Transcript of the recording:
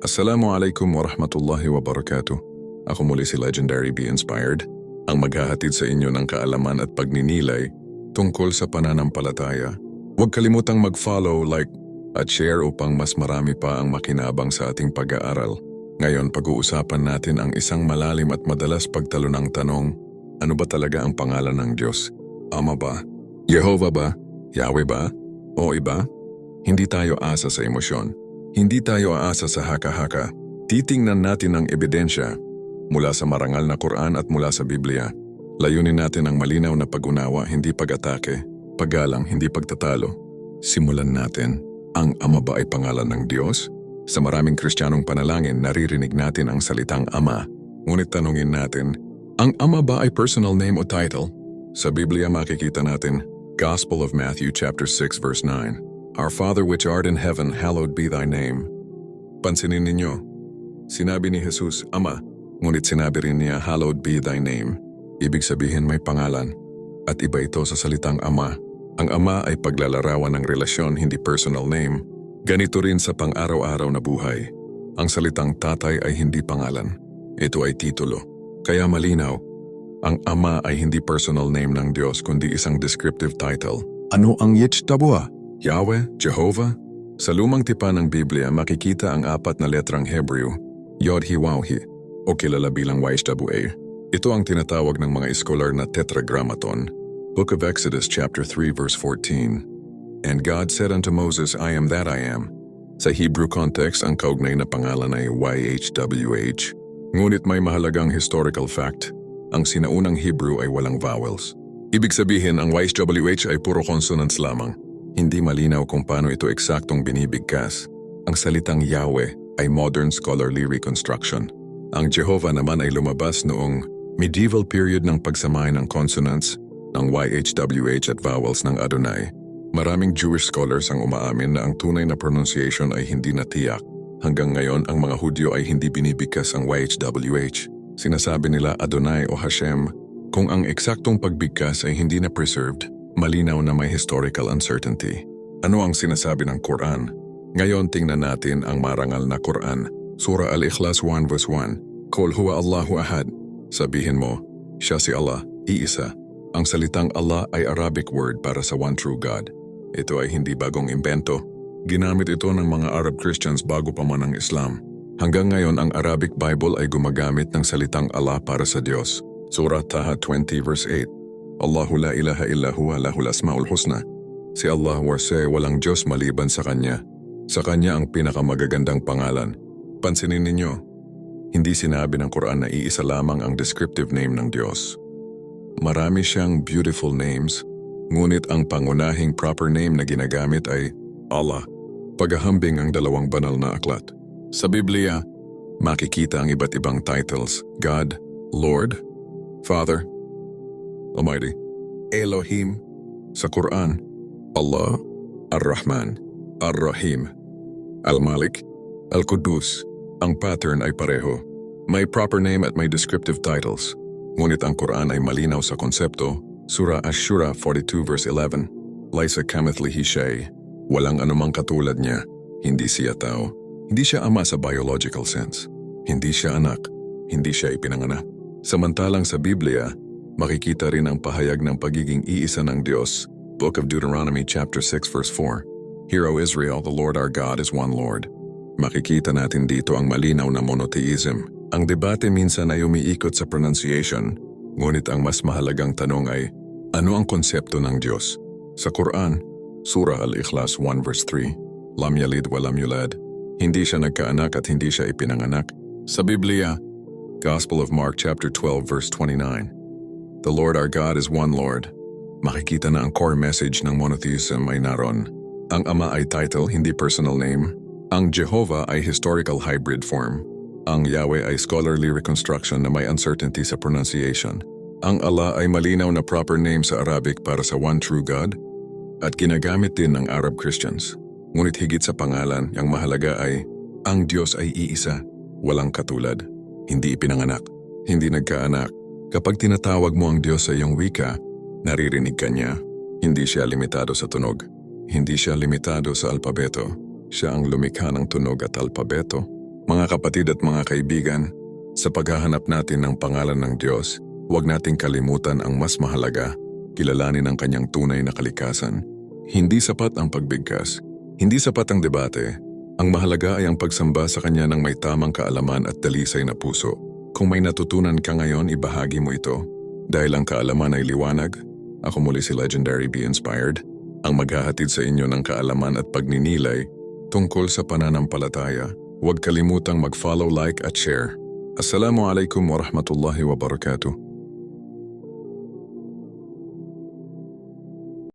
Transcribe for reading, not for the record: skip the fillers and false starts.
Assalamualaikum warahmatullahi wabarakatuh. Ako muli si Legendary Be Inspired, ang maghahatid sa inyo ng kaalaman at pagninilay tungkol sa pananampalataya. Huwag kalimutang mag-follow, like, at share upang mas marami pa ang makinabang sa ating pag-aaral. Ngayon, pag-uusapan natin ang isang malalim at madalas pagtalunang tanong, ano ba talaga ang pangalan ng Diyos? Ama ba? Jehovah ba? Yahweh ba? O iba? Hindi tayo asa sa emosyon. Hindi tayo aasa sa haka-haka. Titingnan natin ang ebidensya mula sa marangal na Quran at mula sa Biblia. Layunin natin ang malinaw na pag-unawa, hindi pag-atake, paggalang, hindi pagtatalo. Simulan natin. Ang Ama ba ay pangalan ng Diyos? Sa maraming Kristiyanong panalangin, naririnig natin ang salitang Ama. Ngunit tanungin natin, ang Ama ba ay personal name o title? Sa Biblia makikita natin, Gospel of Matthew chapter 6 verse 9. Our Father which art in heaven, hallowed be thy name. Pansinin ninyo, sinabi ni Jesus, Ama, ngunit sinabi rin niya, hallowed be thy name. Ibig sabihin may pangalan, at iba ito sa salitang Ama. Ang Ama ay paglalarawan ng relasyon, hindi personal name. Ganito rin sa pang-araw-araw na buhay. Ang salitang tatay ay hindi pangalan. Ito ay titulo. Kaya malinaw, ang Ama ay hindi personal name ng Diyos kundi isang descriptive title. Ano ang Yitchtabua? Yahweh, Jehovah? Sa lumang tipan ng Biblia makikita ang apat na letrang Hebrew, Yod-Hi-Waw-Hi, o kilala bilang YHWH. Ito ang tinatawag ng mga iskolar na Tetragrammaton. Book of Exodus chapter 3 verse 14. And God said unto Moses, I am that I am. Sa Hebrew context, ang kaugnay na pangalan ay YHWH. Ngunit may mahalagang historical fact, ang sinaunang Hebrew ay walang vowels. Ibig sabihin, ang YHWH ay puro consonants lamang. Hindi malinaw kung paano ito eksaktong binibigkas. Ang salitang Yahweh ay modern scholarly reconstruction. Ang Jehovah naman ay lumabas noong medieval period ng pagsamahin ng consonants ng YHWH at vowels ng Adonai. Maraming Jewish scholars ang umaamin na ang tunay na pronunciation ay hindi natiyak. Hanggang ngayon, ang mga Hudyo ay hindi binibigkas ang YHWH. Sinasabi nila Adonai o Hashem. Kung ang eksaktong pagbigkas ay hindi na preserved, malinaw na may historical uncertainty. Ano ang sinasabi ng Quran? Ngayon tingnan natin ang marangal na Quran. Surah Al-Ikhlas 1 verse 1. Qul huwa Allahu ahad. Sabihin mo, siya si Allah, iisa. Ang salitang Allah ay Arabic word para sa one true God. Ito ay hindi bagong imbento. Ginamit ito ng mga Arab Christians bago pa man ang Islam. Hanggang ngayon ang Arabic Bible ay gumagamit ng salitang Allah para sa Diyos. Surah Taha 20 verse 8. Allahu la ilaha illa huwa lahul asmaul husna. Si Allah wase, walang Diyos maliban sa Kanya. Sa Kanya ang pinakamagagandang pangalan. Pansinin ninyo, hindi sinabi ng Quran na iisa lamang ang descriptive name ng Diyos. Marami siyang beautiful names, ngunit ang pangunahing proper name na ginagamit ay Allah. Paghahambing ang dalawang banal na aklat. Sa Biblia, makikita ang iba't ibang titles, God, Lord, Father, Almighty, Elohim. Sa Quran, Allah, Ar-Rahman, Ar-Rahim, Al-Malik, Al-Qudus. Ang pattern ay pareho. May proper name at may descriptive titles. Ngunit ang Quran ay malinaw sa konsepto. Surah Ash-Shura 42 verse 11. Laisa kamithlihi shay. Walang anumang katulad niya. Hindi siya tao. Hindi siya ama sa biological sense. Hindi siya anak. Hindi siya ipinanganak. Samantalang sa Biblia, makikita rin ang pahayag ng pagiging iisa ng Diyos. Book of Deuteronomy chapter 6 verse 4. Hear, O Israel, the Lord our God is one Lord. Makikita natin dito ang malinaw na monotheism. Ang debate minsan ay umiikot sa pronunciation, ngunit ang mas mahalagang tanong ay, ano ang konsepto ng Diyos? Sa Quran, Surah Al-Ikhlas 1 verse 3, Lam yalid wa lam yulad. Hindi siya nagkaanak at hindi siya ipinanganak. Sa Biblia, Gospel of Mark chapter 12 verse 29. The Lord our God is one Lord. Makikita na ang core message ng monotheism ay naroon. Ang Ama ay title, hindi personal name. Ang Jehovah ay historical hybrid form. Ang Yahweh ay scholarly reconstruction na may uncertainty sa pronunciation. Ang Allah ay malinaw na proper name sa Arabic para sa one true God at ginagamit din ng Arab Christians. Ngunit higit sa pangalan, ang mahalaga ay ang Diyos ay iisa, walang katulad. Hindi ipinanganak, hindi nagkaanak. Kapag tinatawag mo ang Diyos sa iyong wika, naririnig ka niya. Hindi siya limitado sa tunog. Hindi siya limitado sa alpabeto. Siya ang lumikha ng tunog at alpabeto. Mga kapatid at mga kaibigan, sa paghahanap natin ng pangalan ng Diyos, huwag nating kalimutan ang mas mahalaga, kilalanin ang kanyang tunay na kalikasan. Hindi sapat ang pagbigkas, hindi sapat ang debate. Ang mahalaga ay ang pagsamba sa kanya ng may tamang kaalaman at dalisay na puso. Kung may natutunan ka ngayon, ibahagi mo ito. Dahil ang kaalaman ay liwanag, ako muli si Legendary Be Inspired, ang maghahatid sa inyo ng kaalaman at pagninilay tungkol sa pananampalataya. Huwag kalimutang mag-follow, like at share. Assalamualaikum warahmatullahi wabarakatuh.